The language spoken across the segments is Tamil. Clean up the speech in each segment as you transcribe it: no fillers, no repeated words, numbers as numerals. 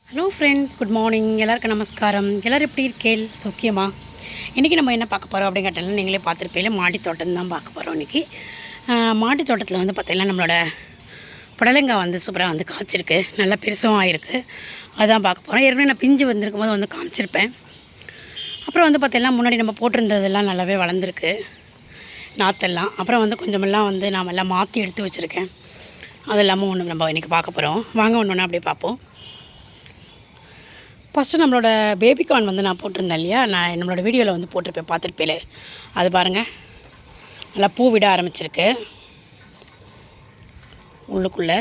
Hello friends, good morning. எல்லாருக்கும் நமஸ்காரம். எல்லோரும் எப்படி இருக்கேள்? சௌக்கியமா? இன்றைக்கி நம்ம என்ன பார்க்க போகிறோம் அப்படிங்கிறதெல்லாம் நீங்களே பார்த்துருப்பீங்க. மாடி தோட்டம் தான் பார்க்க போகிறோம் இன்றைக்கி. மாடி தோட்டத்தில் வந்து பார்த்திங்கன்னா நம்மளோட புடலங்காய் வந்து சூப்பராக வந்து காய்ச்சிருக்கு, நல்லா பெருசும் ஆகிருக்கு. அதுதான் பார்க்க போகிறோம். ஏற்கனவே நான் பிஞ்சு வந்திருக்கும் போது வந்து காமிச்சிருப்பேன். அப்புறம் வந்து பார்த்திங்கன்னா முன்னாடி நம்ம போட்டிருந்ததெல்லாம் நல்லாவே வளர்ந்துருக்கு, நாற்றெல்லாம். அப்புறம் வந்து கொஞ்சமெல்லாம் வந்து நாம் எல்லாம் மாற்றி எடுத்து வச்சுருக்கேன். அது இல்லாமல் ஒன்று நம்ம இன்றைக்கி பார்க்க போகிறோம். வாங்க ஒன்று ஒன்றா அப்படியே பார்ப்போம். ஃபஸ்ட்டு நம்மளோட பேபிகார்ன் வந்து நான் போட்டிருந்தேன் இல்லையா, நான் நம்மளோட வீடியோவில் வந்து போட்டிருப்பேன், பார்த்துருப்பேன். அது பாருங்கள், நல்லா பூ விட ஆரம்பிச்சிருக்கு உள்ளுக்குள்ளே.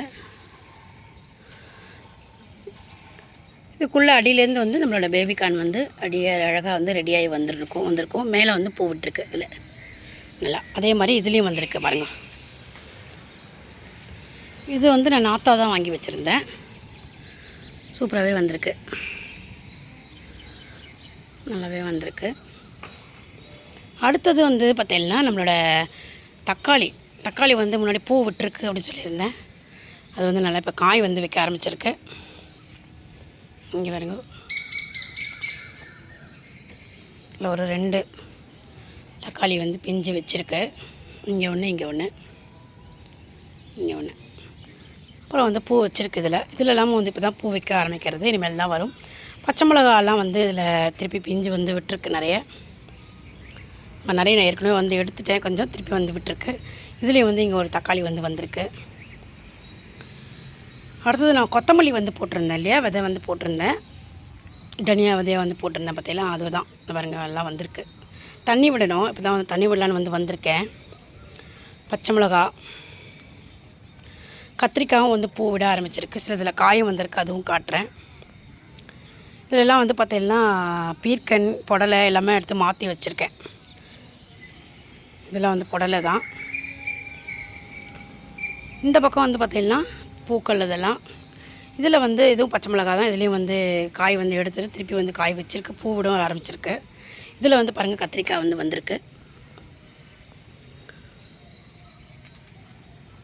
இதுக்குள்ளே அடியிலேருந்து வந்து நம்மளோட பேபிகார்ன் வந்து அழகாக வந்து ரெடியாகி வந்திருக்கும். மேலே வந்து பூ விட்டுருக்கு இதில் நல்லா. அதே மாதிரி இதுலேயும் வந்திருக்கு பாருங்கள். இது வந்து நான் நாத்தா தான் வாங்கி வச்சுருந்தேன். சூப்பராகவே வந்திருக்கு, நல்லாவே வந்திருக்கு. அடுத்தது வந்து பார்த்திங்கன்னா நம்மளோட தக்காளி வந்து முன்னாடி பூ விட்டுருக்கு அப்படின்னு சொல்லியிருந்தேன். அது வந்து நல்லா இப்போ காய் வந்து வைக்க ஆரம்பிச்சிருக்கு. இங்கே பாருங்க, இல்லை ஒரு 2 தக்காளி வந்து பிஞ்சு வச்சுருக்கு. இங்கே ஒன்று, இங்கே ஒன்று, இங்கே ஒன்று. அப்புறம் வந்து பூ வச்சுருக்கு. இதில் இல்லாமல் வந்து இப்போ தான் பூ வைக்க ஆரம்பிக்கிறது, இனிமேல் தான் வரும். பச்சை மிளகாலாம் வந்து இதில் திருப்பி பிஞ்சு வந்து விட்டுருக்கு நிறைய. நான் ஏற்கனவே வந்து எடுத்துட்டேன், கொஞ்சம் திருப்பி வந்து விட்டுருக்கு. இதுலேயும் வந்து இங்கே ஒரு தக்காளி வந்து வந்திருக்கு. அடுத்தது நான் கொத்தமல்லி வந்து போட்டிருந்தேன் இல்லையா, விதை வந்து போட்டிருந்தேன், தனியா விதையை வந்து போட்டிருந்தேன். பார்த்தீங்களா, அதுதான் இந்த பாருங்கள் எல்லாம் வந்திருக்கு. தண்ணி விடணும், இப்போ தான் வந்து தண்ணி விடலான்னு வந்து வந்திருக்கேன். பச்சை மிளகா, கத்திரிக்காயும் வந்து பூ விட ஆரம்பிச்சிருக்கு. சில இதில் காயும் வந்திருக்கு, அதுவும் காட்டுறேன். இதெல்லாம் வந்து பார்த்திங்கன்னா பீர்க்கன், புடலை எல்லாமே எடுத்து மாற்றி வச்சுருக்கேன். இதெல்லாம் வந்து புடலை தான். இந்த பக்கம் வந்து பார்த்திங்கன்னா பூக்கள் இதெல்லாம். இதில் வந்து இதுவும் பச்சை மிளகா தான். இதுலேயும் வந்து காய் வந்து எடுத்துகிட்டு திருப்பி வந்து காய் வச்சுருக்கு, பூ விட ஆரம்பிச்சிருக்கு. இதில் வந்து பாருங்கள் கத்திரிக்காய் வந்து வந்திருக்கு.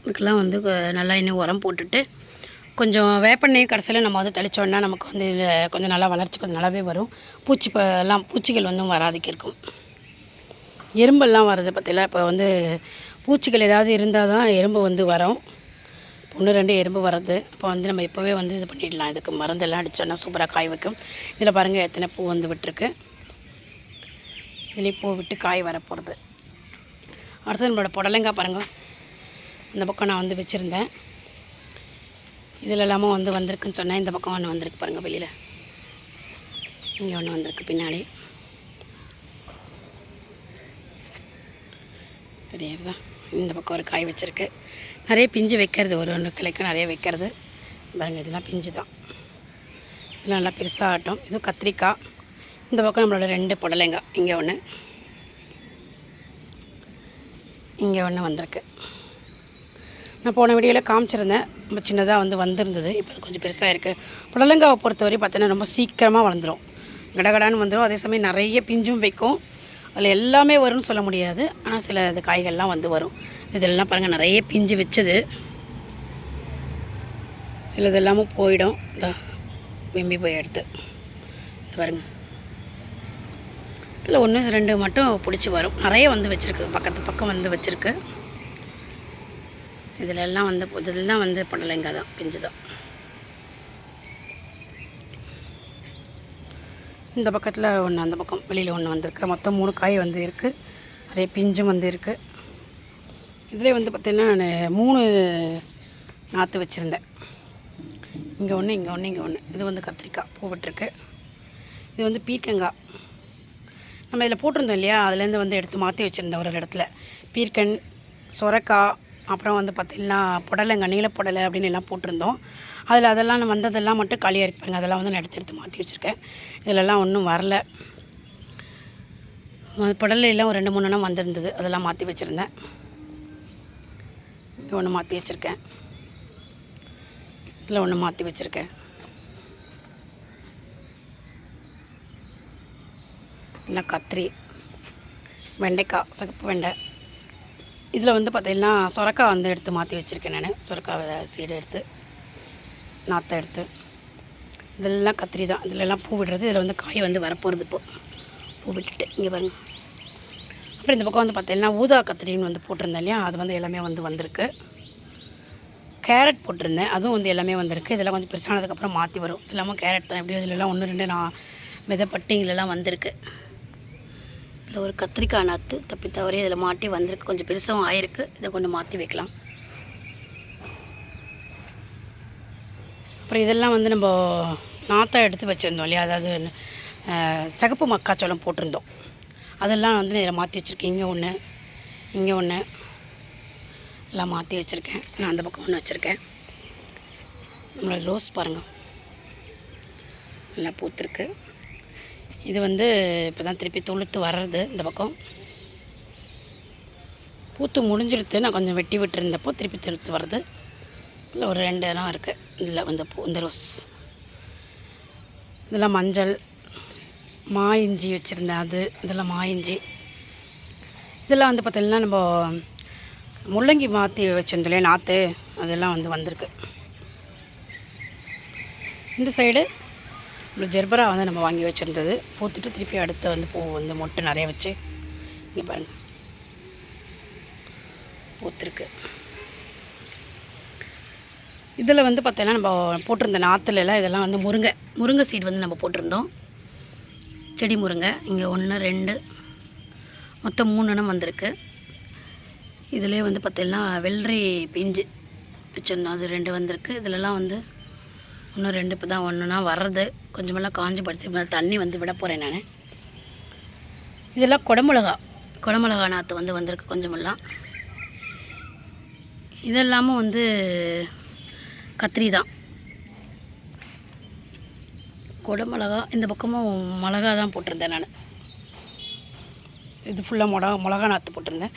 இதுக்கெல்லாம் வந்து நல்லா இன்னும் உரம் போட்டுட்டு கொஞ்சம் வேப்பெண்ணெய் கடைசியில் நம்ம வந்து தெளித்தோன்னா நமக்கு வந்து இதில் கொஞ்சம் நல்லா வளர்ச்சி கொஞ்சம் நல்லாவே வரும். பூச்சிகள் வந்து வராதிக்கு இருக்கும். எறும்பெல்லாம் வருது பார்த்தீங்களா, இப்போ வந்து பூச்சிகள் ஏதாவது இருந்தால் தான் எறும்பு வந்து வரும். 1-2 எறும்பு வர்றது. இப்போ வந்து நம்ம இப்போவே வந்து இது பண்ணிடலாம். இதுக்கு மருந்தெல்லாம் அடித்தோன்னா சூப்பராக காய் வைக்கும். இதில் பாருங்கள் எத்தனை பூ வந்து விட்டுருக்கு. இதுலேயும் பூ விட்டு காய் வரப்போகிறது. அடுத்தது நம்மளோட புடலங்காய் பாருங்கள், இந்த பக்கம் நான் வந்து வச்சுருந்தேன். இதில் எல்லாமும் வந்து வந்திருக்குன்னு சொன்னேன். இந்த பக்கம் ஒன்று வந்திருக்கு பாருங்கள், வெளியில் இங்கே ஒன்று வந்திருக்கு பின்னாடி தெரியுறதா. இந்த பக்கம் ஒரு காய் வச்சுருக்கு. நிறைய பிஞ்சு வைக்கிறது, ஒரு 1 கிளைக்கு நிறைய வைக்கிறது பாருங்கள். இதெல்லாம் பிஞ்சு தான், இதெல்லாம் நல்லா பெருசாக ஆட்டும். இதுவும் கத்திரிக்காய். இந்த பக்கம் நம்மளோட 2 புடலங்காய், இங்கே ஒன்று, இங்கே ஒன்று வந்திருக்கு. நான் போன வீடியோவில் காமிச்சிருந்தேன், ரொம்ப சின்னதாக வந்து வந்திருந்தது. இப்போ அது கொஞ்சம் பெருசாக இருக்குது. புடலங்காவை பொறுத்தவரை பார்த்தீங்கன்னா ரொம்ப சீக்கிரமாக வளர்ந்துடும், கடகடான்னு வந்துடும். அதே சமயம் நிறைய பிஞ்சும் வைக்கும். அதில் எல்லாமே வரும்னு சொல்ல முடியாது, ஆனால் சில இது காய்கள்லாம் வந்து வரும். இதெல்லாம் பாருங்கள் நிறைய பிஞ்சு வச்சது. சிலது எல்லாமும் போயிடும், வெம்பி போய் எடுத்து பாருங்கள். இல்லை 1-2 மட்டும் பிடிச்சி வரும். நிறைய வந்து வச்சுருக்கு, பக்கம் வந்து வச்சுருக்கு. இதெல்லாம் வந்து புடலங்காய் தான், பிஞ்சு தான். இந்த பக்கத்தில் ஒன்று, அந்த பக்கம் வெளியில் ஒன்று வந்திருக்கு. மொத்தம் 3 காய் வந்து இருக்குது. நிறைய பிஞ்சும் வந்து இருக்குது. இதில் வந்து பார்த்திங்கன்னா நான் 3 நாற்று வச்சுருந்தேன். இங்கே ஒன்று, இங்கே ஒன்று, இங்கே ஒன்று. இது வந்து கத்திரிக்காய் பூ விட்டுருக்கு. இது வந்து பீர்க்கங்காய். நம்ம இதில் போட்டிருந்தோம் இல்லையா, அதுலேருந்து வந்து எடுத்து மாற்றி வச்சுருந்தேன் ஒரு இடத்துல. பீர்க்கன், சொரக்காய், அப்புறம் வந்து பார்த்திங்கன்னா புடலங்காய், நீலப்புடலை அப்படின்னு எல்லாம் போட்டிருந்தோம். அதெல்லாம் வந்ததெல்லாம் மட்டும் காலியாக இருக்கு பாருங்கள். அதெல்லாம் வந்து நான் எடுத்து மாற்றி வச்சுருக்கேன். இதிலெல்லாம் ஒன்றும் வரல. புடலையெல்லாம் ஒரு 2-3 வந்திருந்தது, அதெல்லாம் மாற்றி வச்சுருந்தேன். இங்கே ஒன்று மாற்றி வச்சுருக்கேன், இதில் ஒன்று மாற்றி வச்சுருக்கேன். இல்லை கத்திரி, வெண்டைக்காய், சிகப்பு வெண்டை. இதில் வந்து பார்த்திங்கன்னா சொரக்காய் வந்து எடுத்து மாற்றி வச்சுருக்கேன். நான் சொரக்காய் சீடை எடுத்து, நாற்றை எடுத்து இதெல்லாம் கத்திரி தான். இதிலெல்லாம் பூ விடுறது. இதில் வந்து காய் வந்து வரப்போகிறது. இப்போது பூ விட்டுட்டு இங்கே பாருங்கள். அப்புறம் இந்த பக்கம் வந்து பார்த்தீங்கன்னா ஊதா கத்திரின்னு வந்து போட்டிருந்தேன் இல்லையா, அது வந்து எல்லாமே வந்து வந்திருக்கு. கேரட் போட்டிருந்தேன், அதுவும் வந்து எல்லாமே வந்திருக்கு. இதெல்லாம் கொஞ்சம் பெருசானதுக்கப்புறம் மாற்றி வரும். இது இல்லாமல் கேரட் தான் எப்படியும் இதிலெல்லாம் 1 2 நான் மிதப்பட்டிங்களெல்லாம் வந்திருக்கு. இதில் ஒரு கத்திரிக்காய் நாற்று தப்பி தவறி இதில் மாட்டி வந்திருக்கு. கொஞ்சம் பெருசாகவும் ஆயிருக்கு. இதை கொஞ்சம் மாற்றி வைக்கலாம். அப்புறம் இதெல்லாம் வந்து நம்ம நாற்றை எடுத்து வச்சுருந்தோம் இல்லையா, அதாவது சிகப்பு மக்காச்சோளம் போட்டிருந்தோம். அதெல்லாம் வந்து இதில் மாற்றி வச்சுருக்கேன். இங்கே ஒன்று எல்லாம் மாற்றி வச்சுருக்கேன். நான் அந்த பக்கம் ஒன்று வச்சுருக்கேன். நம்மளோட ரோஸ் பாருங்கள், நல்லா பூத்துருக்கு. இது வந்து இப்போ தான் திருப்பி துளுத்து வர்றது. இந்த பக்கம் பூத்து முடிஞ்சிடுத்து. நான் கொஞ்சம் வெட்டி விட்டுருந்தப்போ திருப்பி துளுத்து வர்றது. இல்லை ஒரு 2 இடம் இருக்குது. இதில் வந்து பூ இந்த ரோஸ். இதெல்லாம் மஞ்சள், மா இஞ்சி வச்சுருந்தேன். இதெல்லாம் மா இஞ்சி. இதெல்லாம் வந்து பார்த்திங்கன்னா நம்ம முள்ளங்கி மாற்றி வச்சுருந்தோம் இல்லையா நாற்று, அதெல்லாம் வந்து வந்திருக்கு. இந்த சைடு நம்ம ஜெர்பரா வந்து நம்ம வாங்கி வச்சுருந்தது பூத்துட்டு திருப்பி அடுத்து வந்து பூ வந்து மொட்டு நிறைய வச்சு இங்கே பாருங்கள் பூத்துருக்கு. இதில் வந்து பார்த்தீங்கன்னா நம்ம போட்டிருந்த நாற்றுலலாம் இதெல்லாம் வந்து முருங்கை சீடு வந்து நம்ம போட்டிருந்தோம். செடி முருங்கை. இங்கே 1 2 மொத்தம் 3 இனம் வந்திருக்கு. இதிலே வந்து பார்த்தீங்கன்னா வெள்ளரி பிஞ்சு வச்சுருந்தோம், அது 2 வந்திருக்கு. இதிலலாம் வந்து இன்னும் 2 இப்போ தான் ஒன்றுனா வர்றது. கொஞ்சமெல்லாம் காஞ்சி படுத்து தண்ணி வந்து விட போகிறேன் நான். இதெல்லாம் குடமிளகா நாற்று வந்து வந்திருக்கு கொஞ்சமெல்லாம். இதெல்லாமும் வந்து கத்திரி தான். குடமிளகா இந்த பக்கமும் மிளகா தான் போட்டிருந்தேன் நான். இது ஃபுல்லாக மிளகா நாற்று போட்டிருந்தேன்.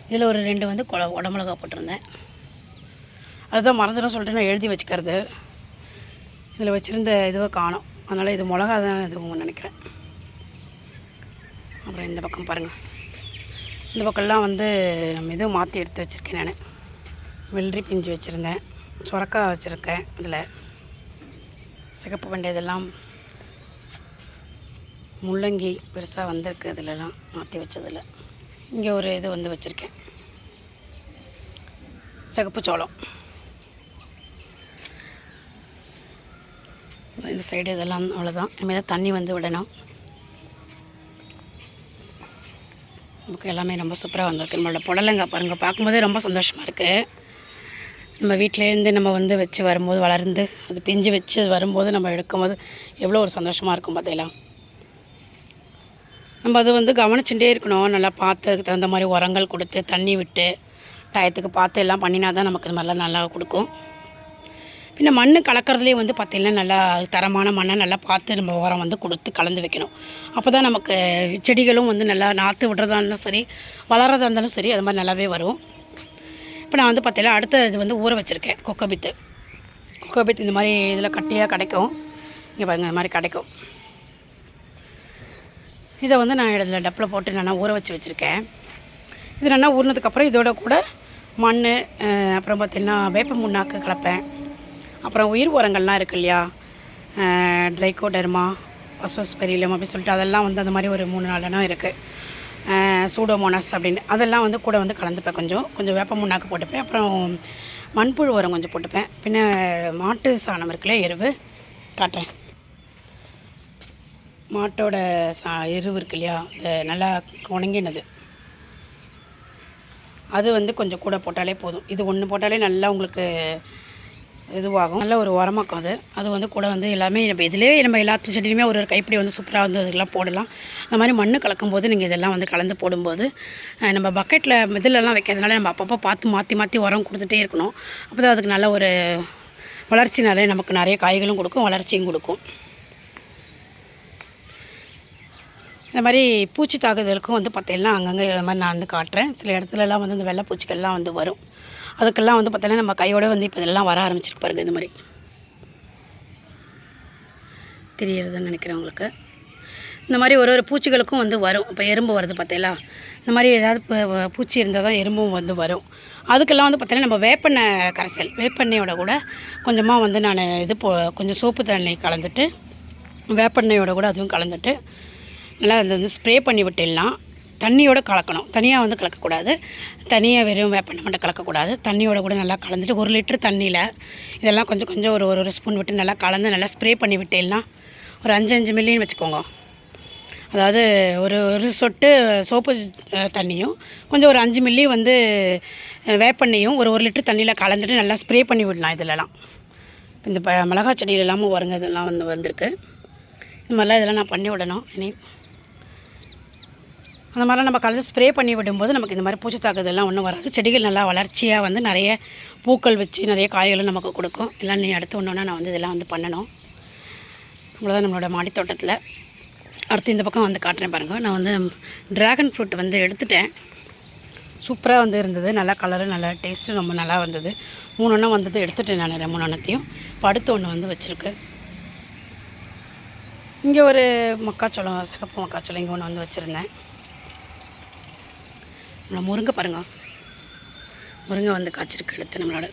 இதில் ஒரு 2 வந்து குடமிளகா போட்டிருந்தேன். அதுதான் மறந்துடும் சொல்லிட்டு நான் எழுதி வச்சுக்கிறது. இதில் வச்சுருந்த இதுவை காணோம், அதனால் இது மிளகா தான் இதுவும் நினைக்கிறேன். அப்புறம் இந்த பக்கம் பாருங்கள், இந்த பக்கம்லாம் வந்து இதுவும் மாற்றி எடுத்து வச்சுருக்கேன் நான். வெள்ளரி பிஞ்சு வச்சுருந்தேன், சுரக்காய் வச்சுருக்கேன். இதில் சிகப்பு வெண்டை இதெல்லாம் முள்ளங்கி பெருசாக வந்திருக்கு. இதிலலாம் மாற்றி வச்சதில் இங்கே ஒரு இது வந்து வச்சுருக்கேன், சிகப்பு சோளம். இந்த சைடு இதெல்லாம் அவ்வளோதான். இனிமேல் தண்ணி வந்து விடணும். நமக்கு எல்லாமே ரொம்ப சூப்பராக வந்திருக்கு. நம்மளோட புடலங்காய் பாருங்கள், பார்க்கும்போதே ரொம்ப சந்தோஷமாக இருக்குது. நம்ம வீட்டிலேருந்து நம்ம வந்து வச்சு வரும்போது வளர்ந்து அது பிஞ்சு வச்சு அது வரும்போது நம்ம எடுக்கும்போது எவ்வளோ ஒரு சந்தோஷமாக இருக்கும் பார்த்தீங்களா. நம்ம அது வந்து கவனிச்சுட்டே இருக்கணும். நல்லா பார்த்து அதுக்கு தகுந்த மாதிரி உரங்கள் கொடுத்து தண்ணி விட்டு டயத்துக்கு பார்த்து எல்லாம் பண்ணினா தான் நமக்கு இது மாதிரிலாம் நல்லா கொடுக்கும். பின்ன மண் கலக்கிறதுலேயே வந்து பார்த்திங்கன்னா நல்லா தரமான மண்ணை நல்லா பார்த்து நம்ம உரம் வந்து கொடுத்து கலந்து வைக்கணும். அப்போ தான் நமக்கு செடிகளும் வந்து நல்லா நாற்று விடுறதா இருந்தாலும் சரி, வளர்கிறதா இருந்தாலும் சரி, அது மாதிரி நல்லாவே வரும். இப்போ நான் வந்து பார்த்தீங்கன்னா அடுத்த இது வந்து ஊற வச்சுருக்கேன். கொக்கோபித் இந்த மாதிரி இதில் கட்டியாக கிடைக்கும். இங்கே பாருங்கள், இந்த மாதிரி கிடைக்கும். இதை வந்து நான் இதில் டப்பில் போட்டு நான் ஊற வச்சுருக்கேன். இது நல்லா ஊறினதுக்கப்புறம் இதோட கூட மண், அப்புறம் பார்த்திங்கன்னா வேப்ப முன்னாக்கு கலப்பேன். அப்புறம் உயிர் உரங்கள்லாம் இருக்குது இல்லையா, ட்ரைகோடர்மா, அஸ்வஸ்பெரிலம் அப்படி சொல்லிட்டு அதெல்லாம் வந்து அந்த மாதிரி ஒரு 3 4 இனம் இருக்குது. சூடோமோனாஸ் அப்படின்னு அதெல்லாம் வந்து கூட வந்து கலந்துப்பேன். கொஞ்சம் வேப்ப முன்னாக்கு போட்டுப்பேன். அப்புறம் மண்புழு உரம் கொஞ்சம் போட்டுப்பேன். பின்ன மாட்டு சாணம் இருக்குல்ல, எருவு காட்டுறேன். மாட்டோட எருவு இருக்கு இல்லையா, இந்த நல்லா உணங்கினது, அது வந்து கொஞ்சம் கூட போட்டாலே போதும். இது ஒன்று போட்டாலே நல்லா உங்களுக்கு இதுவாகும், நல்ல ஒரு உரமாக்கும். அது வந்து கூட வந்து எல்லாமே நம்ம இதிலே நம்ம எல்லாத்து செடியிலுமே ஒரு கைப்பிடி வந்து சூப்பராக வந்து அதுக்கெல்லாம் போடலாம். அந்த மாதிரி மண் கலக்கும்போது நீங்கள் இதெல்லாம் வந்து கலந்து போடும்போது நம்ம பக்கெட்டில் இதிலெல்லாம் வைக்கிறதுனால நம்ம அப்பப்போ பார்த்து மாற்றி உரம் கொடுத்துட்டே இருக்கணும். அப்போ தான் அதுக்கு நல்ல ஒரு வளர்ச்சினாலே நமக்கு நிறைய காய்களும் கொடுக்கும், வளர்ச்சியும் கொடுக்கும். இந்த மாதிரி பூச்சி தாக்குதலுக்கும் வந்து பார்த்தீங்கன்னா அங்கங்கே இது மாதிரி நான் வந்து காட்டுறேன். சில இடத்துலலாம் வந்து இந்த வெள்ளை பூச்சிகள்லாம் வந்து வரும். அதுக்கெல்லாம் வந்து பார்த்தீங்கன்னா நம்ம கையோடு வந்து இப்போ இதெல்லாம் வர ஆரம்பிச்சிருக்கு பாருங்கள். இந்த மாதிரி தெரியறதுன்னு நினைக்கிறேன் உங்களுக்கு. இந்த மாதிரி ஒரு பூச்சிகளுக்கும் வந்து வரும். இப்போ எறும்பு வருது பார்த்தீங்களா, இந்த மாதிரி ஏதாவது பூச்சி இருந்தால் தான் எறும்பும் வந்து வரும். அதுக்கெல்லாம் வந்து பார்த்திங்கன்னா நம்ம வேப்பெண்ணெய் கரைசல், வேப்பெண்ணெயோட கூட கொஞ்சமாக வந்து நான் கொஞ்சம் சோப்பு தண்ணி கலந்துட்டு வேப்பெண்ணெயோட கூட அதுவும் கலந்துட்டு நல்லா அதை வந்து ஸ்ப்ரே பண்ணி விட்டுடலாம். தண்ணியோடு கலக்கணும், தனியாக வந்து கலக்கக்கூடாது. தனியாக வெறும் வேப்பெண்ணெய் மட்டும் கலக்கக்கூடாது. தண்ணியோட கூட நல்லா கலந்துட்டு 1 லிட்டர் தண்ணியில் இதெல்லாம் கொஞ்சம் கொஞ்சம் ஒரு ஸ்பூன் விட்டு நல்லா கலந்து நல்லா ஸ்ப்ரே பண்ணி விட்டுடலாம். ஒரு 5 மில்லின்னு வச்சுக்கோங்க. அதாவது ஒரு சொட்டு சோப்பு தண்ணியும் கொஞ்சம் ஒரு 5 மில்லி வந்து வேப்பெண்ணையும் ஒரு லிட்டர் தண்ணியில் கலந்துட்டு நல்லா ஸ்ப்ரே பண்ணி விடலாம். இதிலலாம் இந்த மிளகா செடியில் எல்லாமும் வருங்க, இதெல்லாம் வந்திருக்கு. இந்த மாதிரிலாம் இதெல்லாம் நான் பண்ணி விடணும். அந்த மாதிரிலாம் நம்ம கலந்து ஸ்ப்ரே பண்ணி விடும்போது நமக்கு இந்த மாதிரி பூச்சி தாக்குதெல்லாம் ஒன்றும் வராது. செடிகள் நல்லா வளர்ச்சியாக வந்து நிறைய பூக்கள் வச்சு நிறைய காய்களும் நமக்கு கொடுக்கும். எல்லாம் நீ அடுத்து ஒன்று நான் வந்து இதெல்லாம் வந்து பண்ணணும். அவ்வளோதான் நம்மளோட மாடி தோட்டத்தில். அடுத்து இந்த பக்கம் வந்து காட்டுறேன் பாருங்கள். நான் வந்து ட்ராகன் ஃப்ரூட் வந்து எடுத்துட்டேன். சூப்பராக வந்து இருந்தது, நல்லா கலரு நல்லா டேஸ்ட்டு ரொம்ப நல்லா வந்தது. 3 எண்ணம் வந்தது எடுத்துட்டேன் நான் 3 எண்ணத்தையும். இப்போ அடுத்து ஒன்று வந்து வச்சுருக்கு. இங்கே ஒரு மக்காச்சோளம், சிகப்பு மக்காச்சோளம் இங்கே ஒன்று வந்து வச்சுருந்தேன். முருங்கை பாருங்கள், முருங்கை வந்து காய்ச்சிருக்கு எடுத்து நம்மளோட.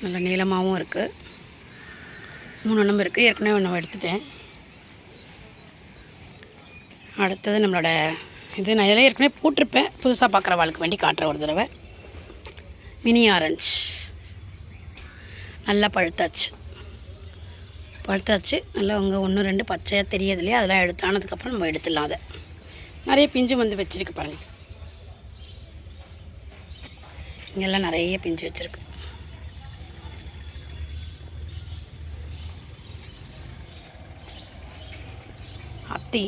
நல்லா நீளமாகவும் இருக்குது. 3 எண்ணம் இருக்குது, ஏற்கனவே ஒன்று எடுத்துட்டேன். அடுத்தது நம்மளோட இது நான் இதெல்லாம் ஏற்கனவே போட்டிருப்பேன், புதுசாக பார்க்குற வாழ்க்கை வேண்டி காட்டுற ஒரு தடவை. மினி ஆரஞ்சு நல்லா பழுத்தாச்சு நல்லா அங்கே 1 2 பச்சையாக தெரியாது இல்லையா, அதெல்லாம் ஆனதுக்கப்புறம் நம்ம எடுத்துடலாம். அதை நிறைய பிஞ்சு வந்து வச்சுருக்கு பாருங்கள். இங்கெல்லாம் நிறைய பிஞ்சு வச்சுருக்கு. அத்தி,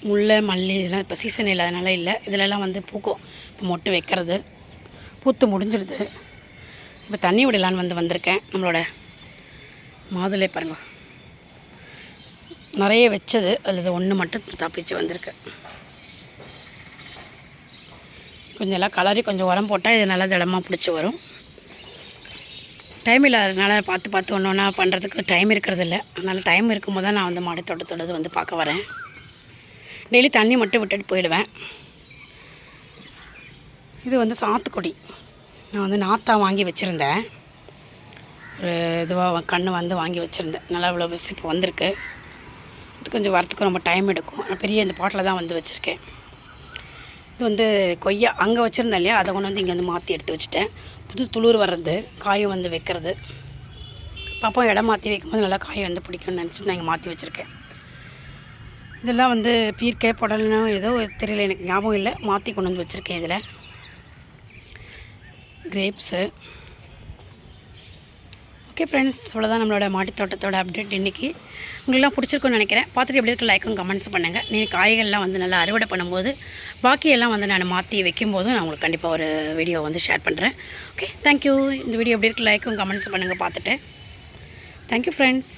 முல்லை, மல்லி இதெல்லாம் இப்போ சீசன் இல்லாதனால இல்லை. இதிலெல்லாம் வந்து பூக்கும். இப்போ மொட்டு வைக்கிறது பூத்து முடிஞ்சிடுது. இப்போ தண்ணி விடலான்னு வந்திருக்கேன். நம்மளோட மாதுளை பாருங்கள், நிறைய வச்சது அதில் 1 மட்டும் தப்பிச்சு வந்திருக்கு. கொஞ்சம் எல்லாம் கலரி கொஞ்சம் உரம் போட்டால் இது நல்லா திடமாக பிடிச்சி வரும். டைம் இல்லாததுனால பார்த்து ஒன்று ஒன்றா பண்ணுறதுக்கு டைம் இருக்கிறதில்ல. அதனால் டைம் இருக்கும்போது தான் நான் வந்து மாடி தோட்டத்தோடது வந்து பார்க்க வரேன். டெய்லி தண்ணி மட்டும் விட்டுட்டு போயிடுவேன். இது வந்து சாத்துக்குடி. நான் வந்து நாத்தா வாங்கி வச்சுருந்தேன். ஒரு இதுவாக கன்று வந்து வாங்கி வச்சுருந்தேன். நல்லா இவ்வளோ பஸ் இப்போ வந்திருக்கு. இது கொஞ்சம் வரத்துக்கு ரொம்ப டைம் எடுக்கும். நான் பெரிய இந்த பாட்டில் தான் வந்து வச்சுருக்கேன். இது வந்து கொய்யா அங்கே வச்சுருந்தேன் இல்லையா, அதை கொண்டு வந்து இங்கே வந்து மாற்றி எடுத்து வச்சுட்டேன். புது துளிர் வர்றது, காயும் வந்து வைக்கிறது. பாப்பா இடம் மாற்றி வைக்கும்போது நல்லா காய் வந்து பிடிக்கும்னு நினச்சிட்டு நான் இங்கே மாற்றி வச்சுருக்கேன். இதெல்லாம் வந்து பீர்க்கை புடல்னு ஏதோ தெரியல, எனக்கு ஞாபகம் இல்லை, மாற்றி கொண்டு வந்து வச்சுருக்கேன். இதில் கிரேப்ஸு. ஓகே ஃப்ரெண்ட்ஸ், இவ்வளோதான் நம்மளோட மாடி தோட்டத்தோட அப்டேட் இன்றைக்கி. உங்களுக்குலாம் பிடிச்சிருக்குன்னு நினைக்கிறேன். பார்த்துட்டு எப்படி இருக்க லைக்கும் கமெண்ட்ஸ் பண்ணுங்கள். நீங்கள் காய்கள்லாம் வந்து நல்லா அறுவடை பண்ணும்போது பாக்கியெல்லாம் வந்து நான் மாற்றி வைக்கும்போதும் நான் உங்களுக்கு கண்டிப்பாக ஒரு வீடியோ வந்து ஷேர் பண்ணுறேன். Okay, thank you. இந்த வீடியோ எப்படி இருக்க லைக்கும் கமெண்ட்ஸ் பண்ணுங்கள் பார்த்துட்டு. Thank you friends.